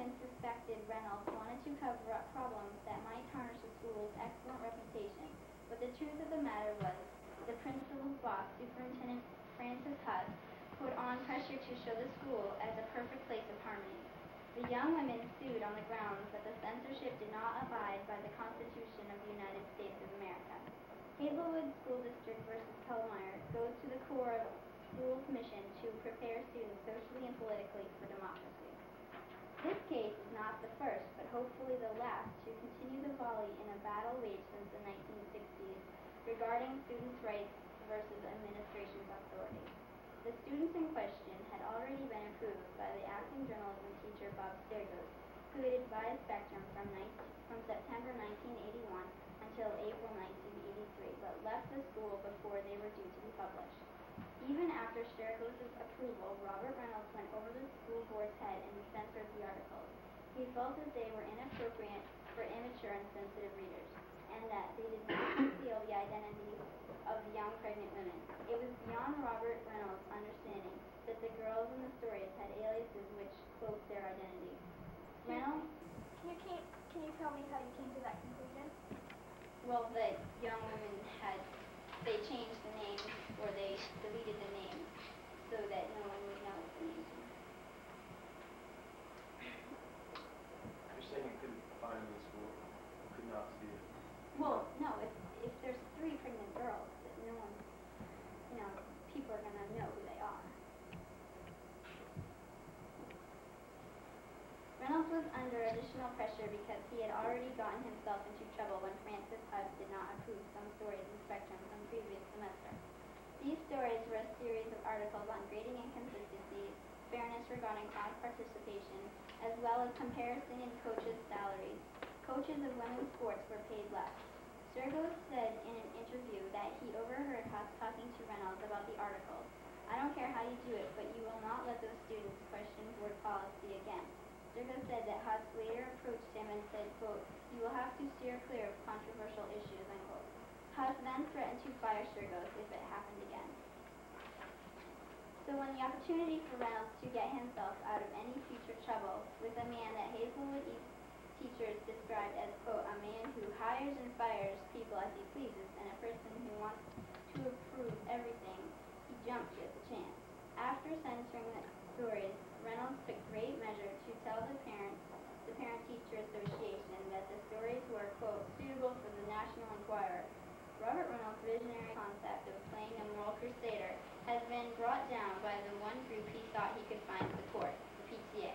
women suspected Reynolds wanted to cover up problems that might tarnish the school's excellent reputation, but the truth of the matter was the principal's boss, Superintendent Francis Huss, put on pressure to show the school as a perfect place of harmony. The young women sued on the grounds that the censorship did not abide by the Constitution of the United States of America. Hazelwood School District versus Kellmeyer goes to the core of school's mission to prepare students socially and politically for democracy. This case is not the first, but hopefully the last, to continue the volley in a battle waged since the 1960s regarding students' rights versus administration's authority. The students in question had already been approved by the acting journalism teacher Bob Sturgis, who had advised Spectrum from September 1981 until April 1983, but left the school before they were due to be published. Even after Sturgis' approval, Robert Reynolds went over the school board's head and censored the articles. He felt that they were inappropriate for immature and sensitive readers, and that they did not conceal the identity of the young pregnant women. It was beyond Robert Reynolds' understanding that the girls in the stories had aliases which cloaked their identity. Reynolds? Can you tell me how you came to that conclusion? Well, the young women they changed the names, or they deleted the names, so that no one would know what the names were. You're saying you couldn't find the school, you could not see it? Well, no, if there's 3 pregnant girls, that no one, people are going to know who they are. Reynolds was under additional pressure because he had already gotten himself into trouble when Francis Huss did not approve some stories in Spectrum from previous semester. These stories were a series of articles on grading inconsistencies, fairness regarding class participation, as well as comparison in coaches' salaries. Coaches of women's sports were paid less. Sturgis said in an interview that he overheard Huss talking to Reynolds about the articles. "I don't care how you do it, but you will not let those students question board policy again." Sturgis said that Huss later approached him and said, quote, "You will have to steer clear of controversial issues," unquote. Huss then threatened to fire Sturgis if it happened again. So when the opportunity for Reynolds to get himself out of any future trouble with a man that Hazelwood East teachers described as, quote, "a man who hires and fires people as he pleases and a person who wants to approve everything," he jumped at the chance. After censoring the stories, Reynolds took great measure to tell the Parent-Teacher Association that the stories were, quote, "suitable for the National Enquirer." Robert Reynolds' visionary concept of playing a moral crusader has been brought down by the one group he thought he could find support, the PTA.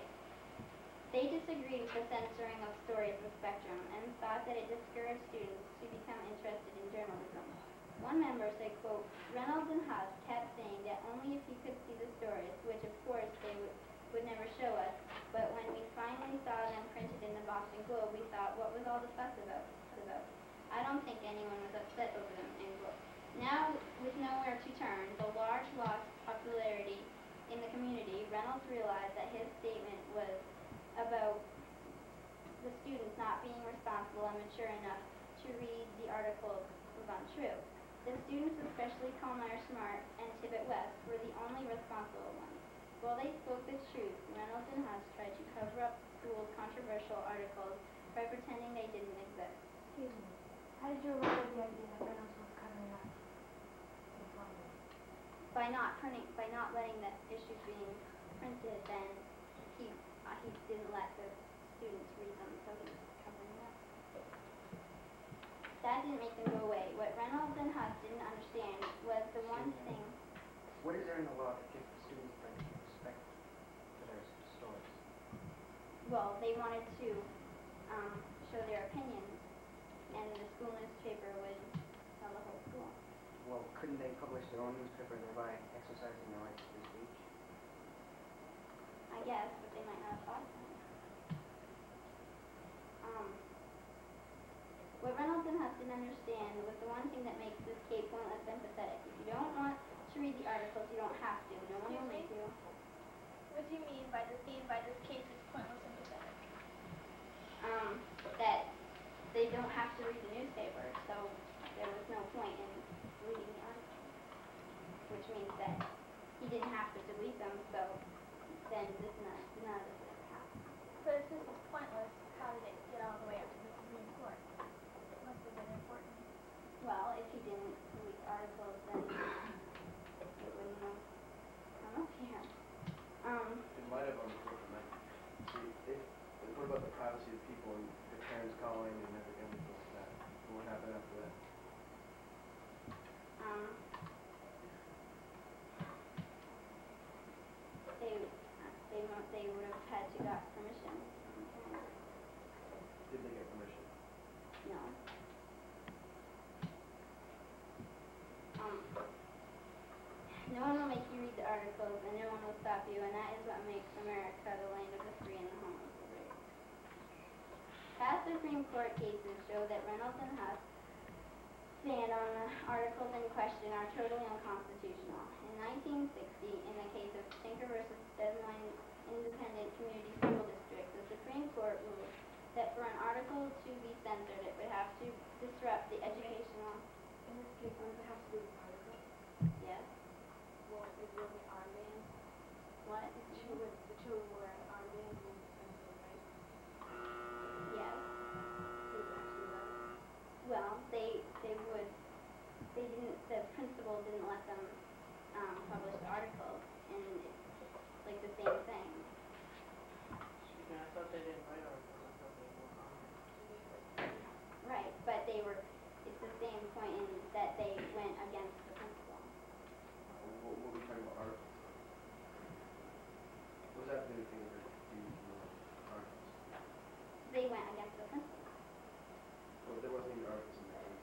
They disagreed with the censoring of stories with Spectrum and thought that it discouraged students to become interested in journalism. One member said, quote, "Reynolds and Huss kept saying that only if you could see the stories, which of course they would never show us, but when we finally saw them printed in the Boston Globe, we thought, what was all the fuss about? I don't think anyone was upset over them," end quote. Now, with nowhere to turn, the large lost popularity in the community, Reynolds realized that his statement was about the students not being responsible and mature enough to read the articles was untrue. The students, especially Kellmeyer Smart and Tibbet West, were the only responsible ones. While they spoke the truth, Reynolds and Huss tried to cover up the school's controversial articles by pretending they didn't exist. Excuse me. How did you arrive at the idea that Reynolds was covering up? By not letting the issues being printed, then he didn't let the students read them, so he was covering them up. That didn't make them go away. What Reynolds and Huss didn't understand was the one thing. What is there in the law that gives the students the right to respect to their stories? Well, they wanted to show their opinions, and the school newspaper would tell the whole school. Well, couldn't they publish their own newspaper, thereby exercising their right to free speech? I guess, but they might not have thought of that. What Reynolds and Huss didn't understand was the one thing that makes this case pointless and pathetic. If you don't want to read the articles, you don't have to. No one will make you. What do you mean by this case is pointless and pathetic? That they don't have to read the newspaper, so there was no point in reading the articles. Which means that he didn't have to delete them, so then none of this would ever happen. But it's the privacy of people and their parents calling and everything like that. What happened after that? Um, they would have had to got permission from the parents. Did they get permission? No. No one will make you read the articles, and no one will stop you, and that is what makes America the land of the free and the home of the brave. Past Supreme Court cases show that Reynolds and Huss stand on the articles in question are totally unconstitutional. In 1960, in the case of Tinker versus Des Moines Independent Community School District, the Supreme Court ruled that for an article to be censored, it would have to disrupt the educational. In this case, what does it have to do with article? Yes. Well, it really armbands. What? The children wearing armbands in the pencil, right? Yes. So it's actually right. Well, they didn't, the principal didn't let them publish the articles, and it's like the same thing. Yeah, I thought they didn't write articles, I thought they were on. Right, but it's the same point in that they went against the principal. What were we talking about articles? What does that do anything with the articles? They went against the principal. Well, there wasn't even articles in the case.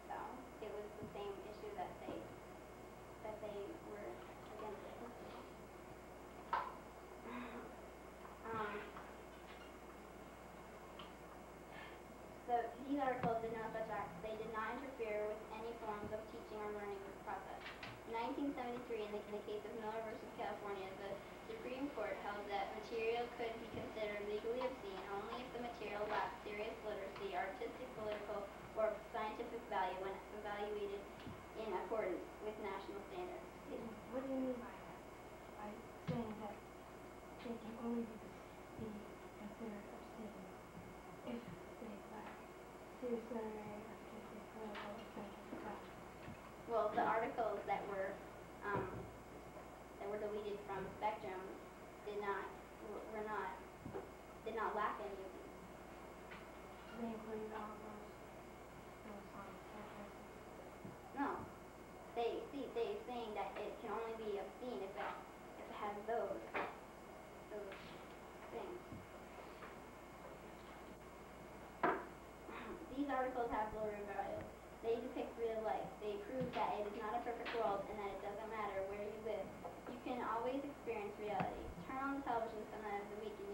So it was the same issue that they were against the principal. So these articles did no such acts. They did not interfere with any forms of teaching or learning process. In 1973, in the case of Miller versus California, the Supreme Court held that material could be considered legally obscene only if the material lacked serious literacy, artistic, political, or scientific value when evaluated in accordance with national standards. What do you mean by that? By saying that they can only be considered obscene if they lack serious literary, artistic, political, or scientific value? Well, the articles that were deleted from Spectrum did not lack any of these. They include all of those characteristics. No, they saying that it can only be obscene if it has those things. These articles have literary value. They depict real life. They prove that it is not a perfect world and that it doesn't matter where you live. You can always experience reality. Turn on the television some night of the week and